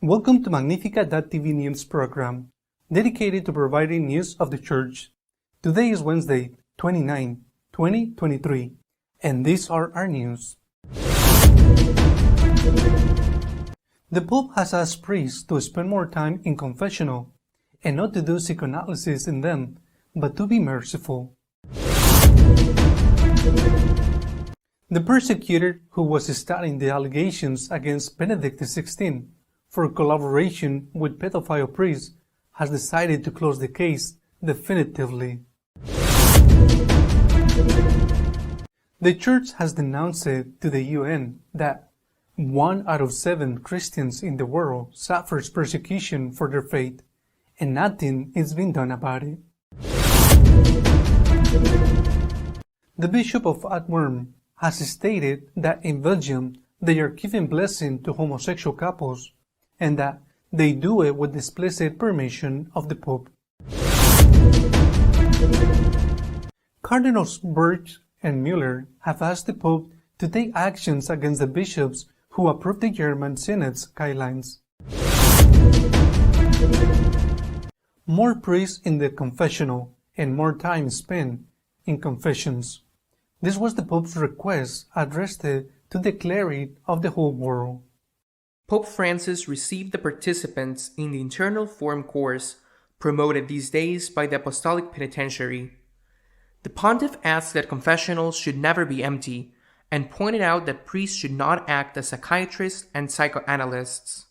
Welcome to Magnificat TV news program, dedicated to providing news of the Church. Today is Wednesday, 29, 2023, and these are our news. The Pope has asked priests to spend more time in confessional, and not to do psychoanalysis in them, but to be merciful. The persecutor who was studying the allegations against Benedict XVI for collaboration with pedophile priests has decided to close the case definitively. The Church has denounced it to the UN that 1 out of 7 Christians in the world suffers persecution for their faith, and nothing is being done about it. The Bishop of Antwerp has stated that in Belgium they are giving blessing to homosexual couples, and that they do it with explicit permission of the Pope. Cardinals Birch and Müller have asked the Pope to take actions against the bishops who approved the German synod's guidelines. More priests in the confessional and more time spent in confessions. This was the Pope's request addressed to the clergy of the whole world. Pope Francis received the participants in the internal form course promoted these days by the Apostolic Penitentiary. The pontiff asked that confessionals should never be empty and pointed out that priests should not act as psychiatrists and psychoanalysts.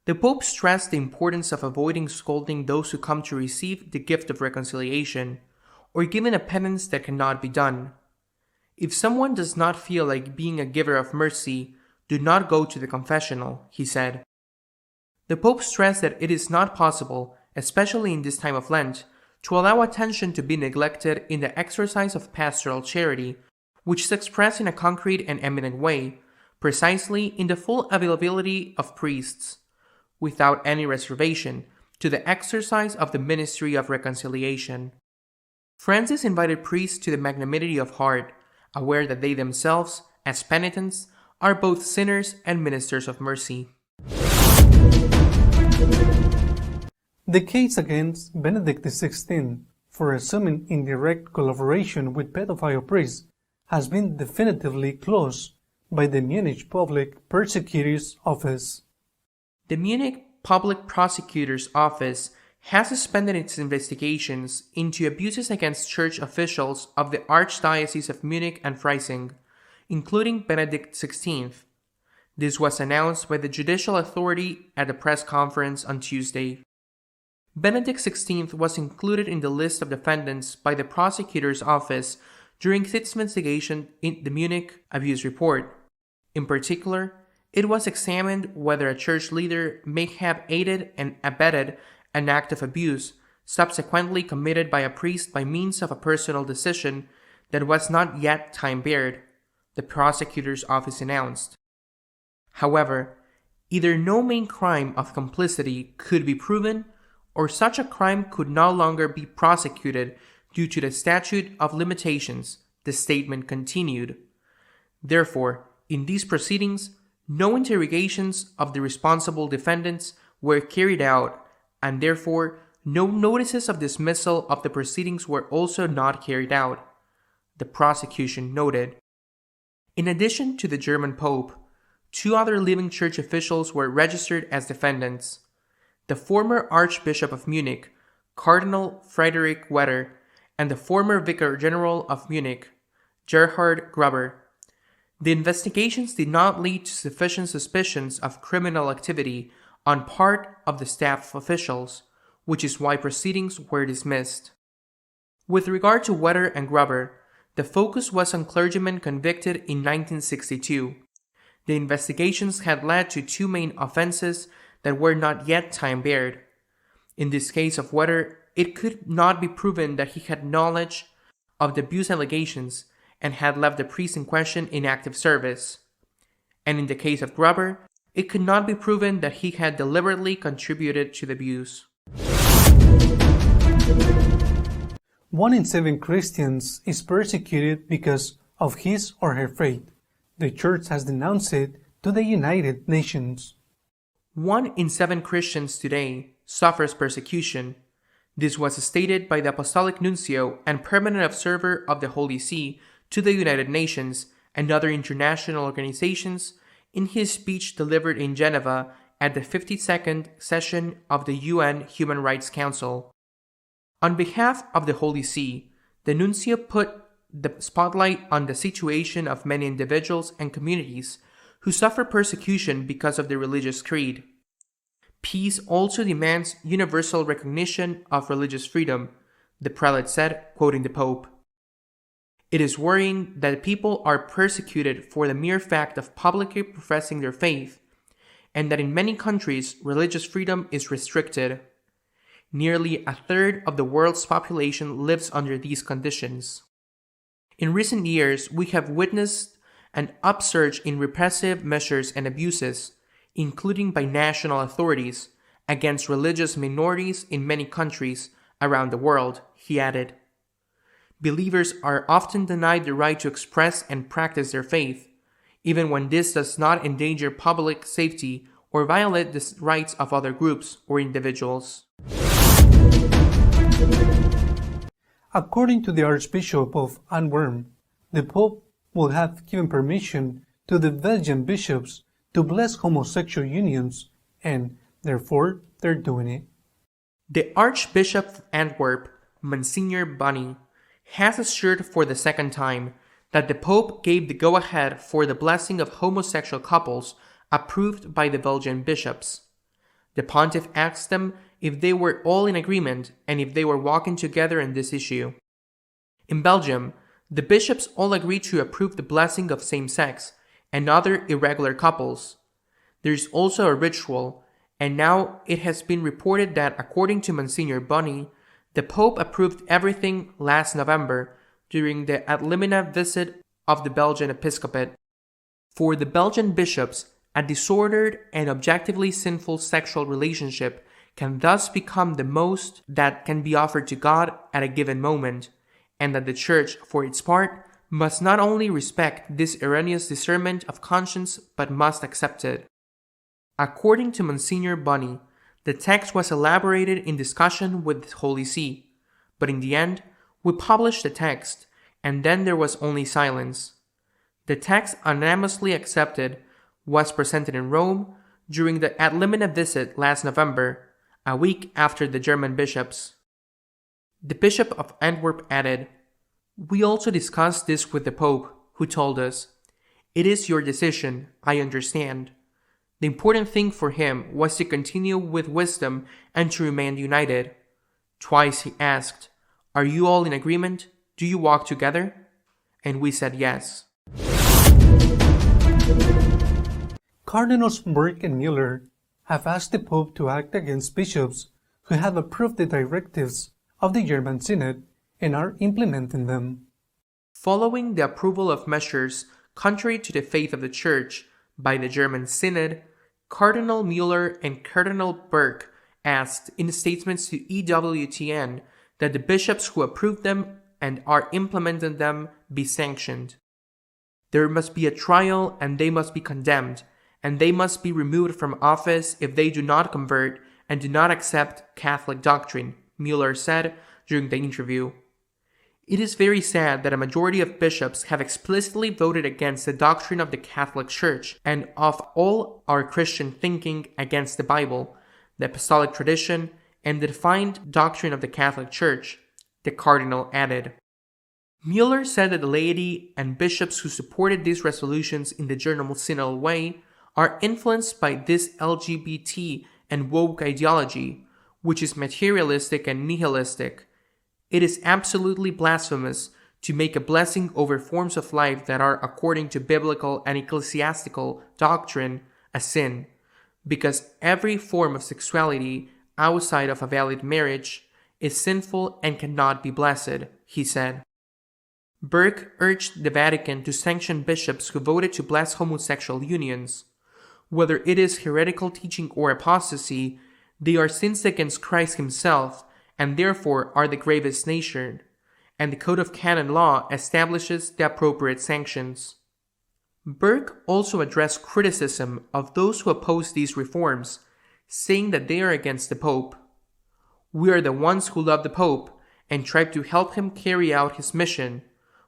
The Pope stressed the importance of avoiding scolding those who come to receive the gift of reconciliation or giving a penance that cannot be done. If someone does not feel like being a giver of mercy, do not go to the confessional, he said. The Pope stressed that it is not possible, especially in this time of Lent, to allow attention to be neglected in the exercise of pastoral charity, which is expressed in a concrete and eminent way, precisely in the full availability of priests, without any reservation, to the exercise of the ministry of reconciliation. Francis invited priests to the magnanimity of heart, aware that they themselves, as penitents, are both sinners and ministers of mercy. The case against Benedict XVI for assuming indirect collaboration with pedophile priests has been definitively closed by the Munich Public Prosecutor's Office. The Munich Public Prosecutor's Office has suspended its investigations into abuses against church officials of the Archdiocese of Munich and Freising, including Benedict XVI. This was announced by the judicial authority at a press conference on Tuesday. Benedict XVI was included in the list of defendants by the prosecutor's office during its investigation in the Munich abuse report. In particular, it was examined whether a church leader may have aided and abetted an act of abuse subsequently committed by a priest by means of a personal decision that was not yet time-barred, the prosecutor's office announced. However, either no main crime of complicity could be proven, or such a crime could no longer be prosecuted due to the statute of limitations, the statement continued. Therefore, in these proceedings, no interrogations of the responsible defendants were carried out, and therefore no notices of dismissal of the proceedings were also not carried out, the prosecution noted. In addition to the German Pope, 2 other living church officials were registered as defendants: the former Archbishop of Munich, Cardinal Friedrich Wetter, and the former Vicar General of Munich, Gerhard Gruber. The investigations did not lead to sufficient suspicions of criminal activity on part of the staff officials, which is why proceedings were dismissed. With regard to Wetter and Gruber, the focus was on clergymen convicted in 1962. The investigations had led to 2 main offenses that were not yet time-barred. In this case of Wetter, it could not be proven that he had knowledge of the abuse allegations and had left the priest in question in active service. And in the case of Gruber, it could not be proven that he had deliberately contributed to the abuse. 1 in 7 Christians is persecuted because of his or her faith. The Church has denounced it to the United Nations. 1 in 7 Christians today suffers persecution. This was stated by the Apostolic Nuncio and Permanent Observer of the Holy See to the United Nations and other international organizations in his speech delivered in Geneva at the 52nd session of the UN Human Rights Council. On behalf of the Holy See, the Nuncio put the spotlight on the situation of many individuals and communities who suffer persecution because of their religious creed. Peace also demands universal recognition of religious freedom, the prelate said, quoting the Pope. It is worrying that people are persecuted for the mere fact of publicly professing their faith, and that in many countries religious freedom is restricted. Nearly a third of the world's population lives under these conditions. In recent years, we have witnessed an upsurge in repressive measures and abuses, including by national authorities, against religious minorities in many countries around the world, he added. Believers are often denied the right to express and practice their faith, even when this does not endanger public safety or violate the rights of other groups or individuals. According to the Archbishop of Antwerp, the Pope will have given permission to the Belgian Bishops to bless homosexual unions, and therefore they're doing it. The Archbishop of Antwerp, Monsignor Bunny, has assured for the second time that the Pope gave the go-ahead for the blessing of homosexual couples approved by the Belgian Bishops. The Pontiff asked them if they were all in agreement and if they were walking together in this issue. In Belgium, the bishops all agreed to approve the blessing of same-sex and other irregular couples. There is also a ritual, and now it has been reported that according to Monsignor Bunny, the Pope approved everything last November during the ad limina visit of the Belgian Episcopate. For the Belgian bishops, a disordered and objectively sinful sexual relationship can thus become the most that can be offered to God at a given moment, and that the Church, for its part, must not only respect this erroneous discernment of conscience but must accept it. According to Monsignor Bunny, the text was elaborated in discussion with the Holy See, but in the end, we published the text, and then there was only silence. The text unanimously accepted was presented in Rome during the ad limina visit last November, a week after the German bishops. The Bishop of Antwerp added, "We also discussed this with the Pope, who told us, 'It is your decision, I understand.' The important thing for him was to continue with wisdom and to remain united. Twice he asked, 'Are you all in agreement? Do you walk together?' And we said yes." Cardinals Burke and Mueller have asked the Pope to act against bishops who have approved the directives of the German Synod and are implementing them. Following the approval of measures contrary to the faith of the Church by the German Synod, Cardinal Mueller and Cardinal Burke asked in statements to EWTN that the bishops who approved them and are implementing them be sanctioned. There must be a trial and they must be condemned, and they must be removed from office if they do not convert and do not accept Catholic doctrine, Mueller said during the interview. It is very sad that a majority of bishops have explicitly voted against the doctrine of the Catholic Church and of all our Christian thinking against the Bible, the apostolic tradition, and the defined doctrine of the Catholic Church, the Cardinal added. Mueller said that the laity and bishops who supported these resolutions in the General Synodal way are influenced by this LGBT and woke ideology, which is materialistic and nihilistic. It is absolutely blasphemous to make a blessing over forms of life that are, according to biblical and ecclesiastical doctrine, a sin, because every form of sexuality outside of a valid marriage is sinful and cannot be blessed, he said. Burke urged the Vatican to sanction bishops who voted to bless homosexual unions. Whether it is heretical teaching or apostasy, they are sins against Christ himself, and therefore are the gravest nature. and the Code of Canon Law establishes the appropriate sanctions. Burke also addressed criticism of those who oppose these reforms, saying that they are against the Pope. We are the ones who love the Pope and try to help him carry out his mission,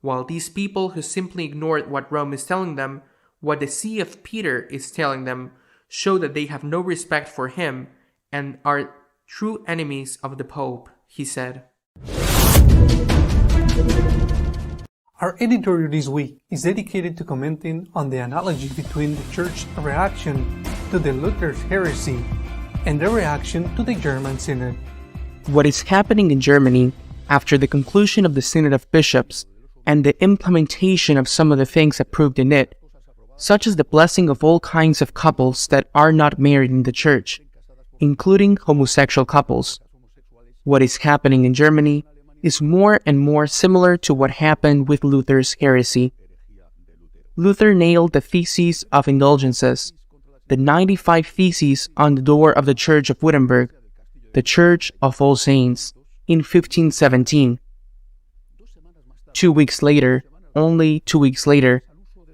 while these people who simply ignore what Rome is telling them, what the See of Peter is telling them, show that they have no respect for him and are true enemies of the Pope, he said. Our editorial this week is dedicated to commenting on the analogy between the Church's reaction to the Luther's heresy and the reaction to the German Synod. What is happening in Germany after the conclusion of the Synod of Bishops and the implementation of some of the things approved in it, such as the blessing of all kinds of couples that are not married in the Church, including homosexual couples. What is happening in Germany is more and more similar to what happened with Luther's heresy. Luther nailed the theses of indulgences, the 95 theses on the door of the Church of Wittenberg, the Church of All Saints, in 1517. 2 weeks later, only 2 weeks later,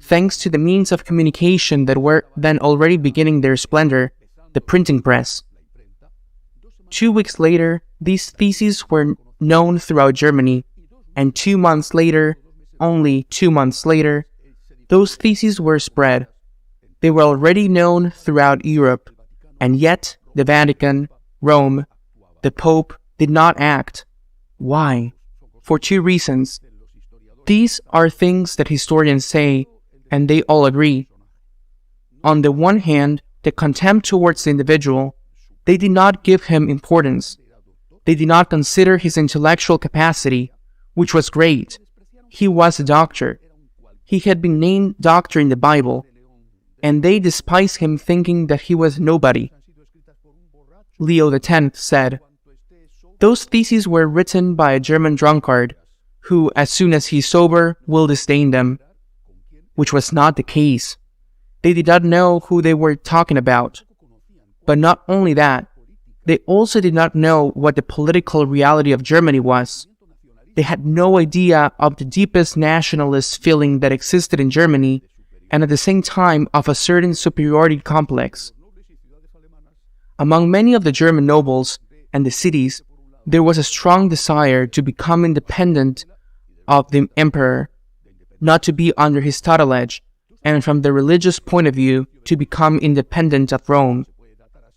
thanks to the means of communication that were then already beginning their splendor, the printing press. 2 weeks later, these theses were known throughout Germany, and 2 months later, only 2 months later, those theses were spread. They were already known throughout Europe, and yet the Vatican, Rome, the Pope did not act. Why? For 2 reasons. These are things that historians say, and they all agree. On the one hand, the contempt towards the individual. They did not give him importance. They did not consider his intellectual capacity, which was great. He was a doctor. He had been named doctor in the Bible, and they despised him, thinking that he was nobody. Leo X said, "Those theses were written by a German drunkard, who, as soon as he is sober, will disdain them," which was not the case. They did not know who they were talking about. But not only that, they also did not know what the political reality of Germany was. They had no idea of the deepest nationalist feeling that existed in Germany, and at the same time of a certain superiority complex. Among many of the German nobles and the cities, there was a strong desire to become independent of the emperor, not to be under his tutelage, and from the religious point of view, to become independent of Rome.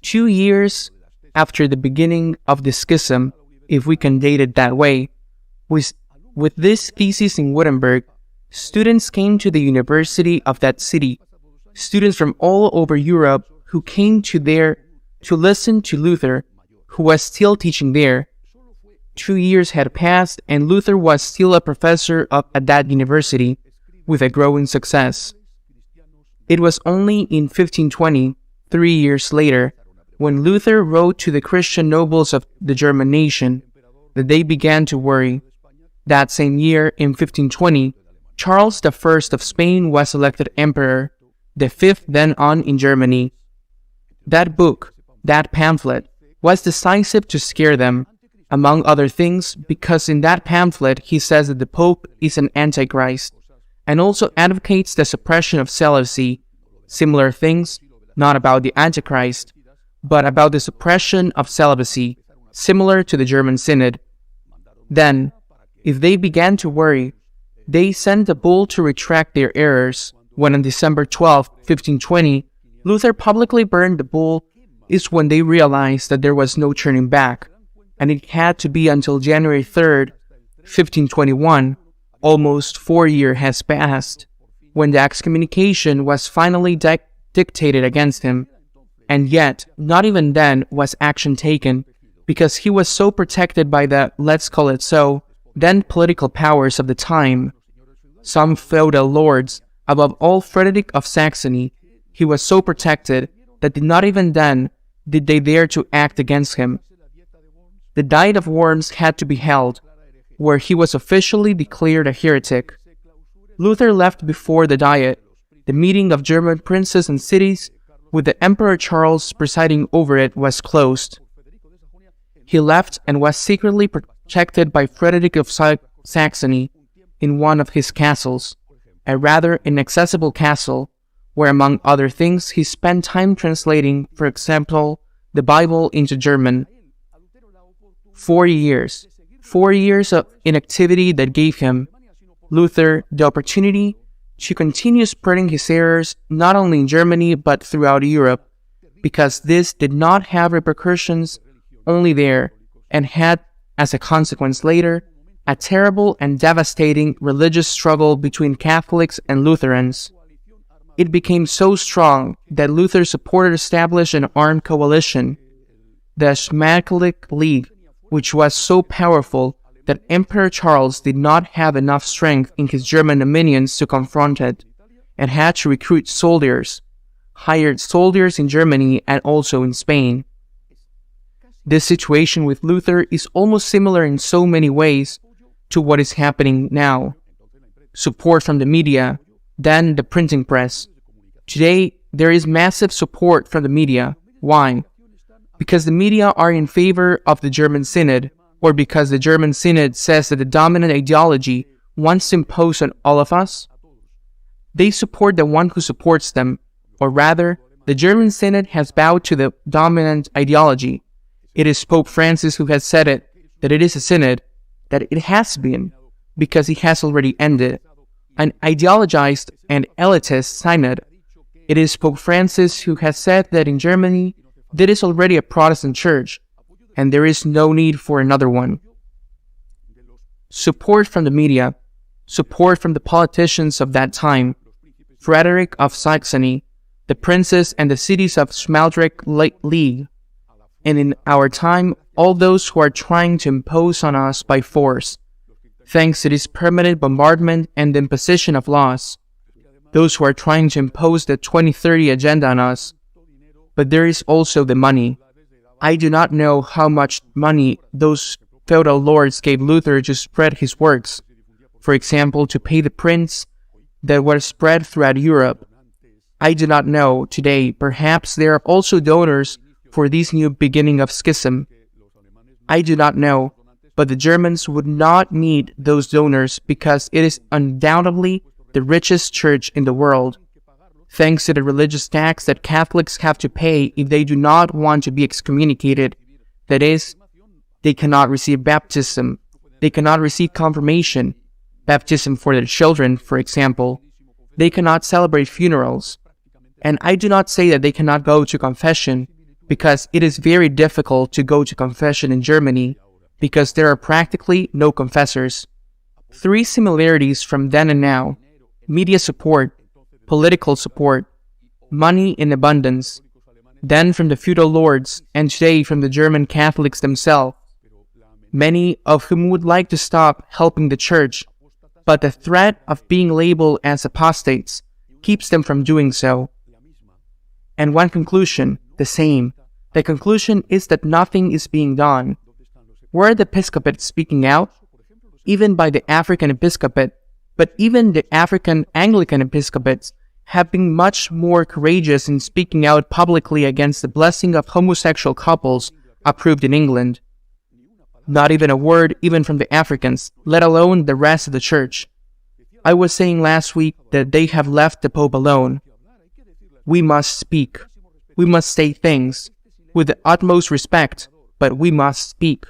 2 years after the beginning of the schism, if we can date it that way, with this thesis in Wittenberg, students came to the university of that city, students from all over Europe who came to listen to Luther, who was still teaching there. 2 years had passed, and Luther was still a professor at that university, with a growing success. It was only in 1520, 3 years later, when Luther wrote to the Christian nobles of the German nation, that they began to worry. That same year, in 1520, Charles I of Spain was elected emperor, the 5th then on in Germany. That book, that pamphlet, was decisive to scare them, among other things, because in that pamphlet he says that the Pope is an Antichrist, and also advocates the suppression of celibacy, similar things, not about the Antichrist, but about the suppression of celibacy, similar to the German Synod. Then, if they began to worry, they sent a bull to retract their errors. When on December 12, 1520, Luther publicly burned the bull, is when they realized that there was no turning back, and it had to be until January 3rd, 1521, almost 4 years has passed, when the excommunication was finally dictated against him. And yet, not even then was action taken, because he was so protected by the, let's call it so, then political powers of the time. Some feudal lords, above all Frederick of Saxony, he was so protected that not even then did they dare to act against him. The Diet of Worms had to be held, where he was officially declared a heretic. Luther left before the Diet, the meeting of German princes and cities, with the Emperor Charles presiding over it, was closed. He left and was secretly protected by Frederick of Saxony in one of his castles, a rather inaccessible castle where, among other things, he spent time translating, for example, the Bible into German. 4 years. 4 years of inactivity that gave him, Luther, the opportunity to continue spreading his errors not only in Germany but throughout Europe, because this did not have repercussions only there and had, as a consequence later, a terrible and devastating religious struggle between Catholics and Lutherans. It became so strong that Luther's supporters established an armed coalition, the Magnificat League, which was so powerful that Emperor Charles did not have enough strength in his German dominions to confront it, and had to recruit soldiers, hired soldiers in Germany and also in Spain. This situation with Luther is almost similar in so many ways to what is happening now. Support from the media, then the printing press. Today, there is massive support from the media. Why? Because the media are in favor of the German Synod, or because the German Synod says that the dominant ideology wants to impose on all of us? They support the one who supports them, or rather, the German Synod has bowed to the dominant ideology. It is Pope Francis who has said it, that it is a synod, that it has been, because it has already ended. An ideologized and elitist synod. It is Pope Francis who has said that in Germany, there is already a Protestant church, and there is no need for another one. Support from the media, support from the politicians of that time, Frederick of Saxony, the princes and the cities of Magnificat League, and in our time, all those who are trying to impose on us by force, thanks to this permanent bombardment and the imposition of laws, those who are trying to impose the 2030 agenda on us. But there is also the money. I do not know how much money those feudal lords gave Luther to spread his works, for example, to pay the prints that were spread throughout Europe. I do not know today. Perhaps there are also donors for this new beginning of schism. I do not know, but the Germans would not need those donors because it is undoubtedly the richest church in the world, thanks to the religious tax that Catholics have to pay if they do not want to be excommunicated. That is, they cannot receive baptism, they cannot receive confirmation, baptism for their children, for example. They cannot celebrate funerals. And I do not say that they cannot go to confession, because it is very difficult to go to confession in Germany, because there are practically no confessors. 3 similarities from then and now: media support, political support, money in abundance, then from the feudal lords, and today from the German Catholics themselves, many of whom would like to stop helping the church, but the threat of being labeled as apostates keeps them from doing so. And one conclusion, the same. The conclusion is that nothing is being done. Were the episcopate speaking out? Even by the African episcopate, but even the African Anglican episcopates have been much more courageous in speaking out publicly against the blessing of homosexual couples approved in England. Not even a word even from the Africans, let alone the rest of the church. I was saying last week that they have left the Pope alone. We must speak. We must say things with the utmost respect, but we must speak.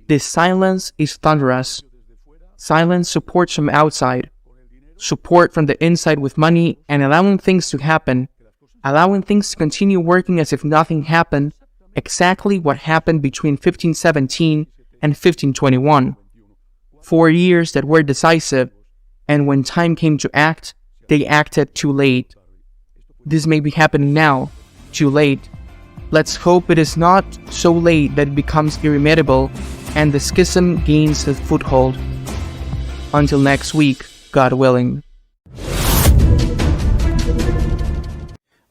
This silence is thunderous. Silence supports from outside, support from the inside with money and allowing things to happen, allowing things to continue working as if nothing happened, exactly what happened between 1517 and 1521. 4 years that were decisive, and when time came to act, they acted too late. This may be happening now, too late. Let's hope it is not so late that it becomes irremediable and the schism gains a foothold. Until next week, God willing.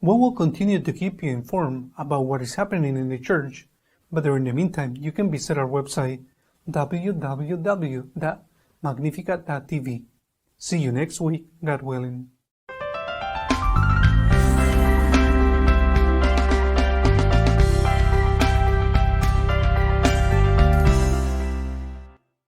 We will continue to keep you informed about what is happening in the church, but during the meantime, you can visit our website www.magnificat.tv. See you next week, God willing.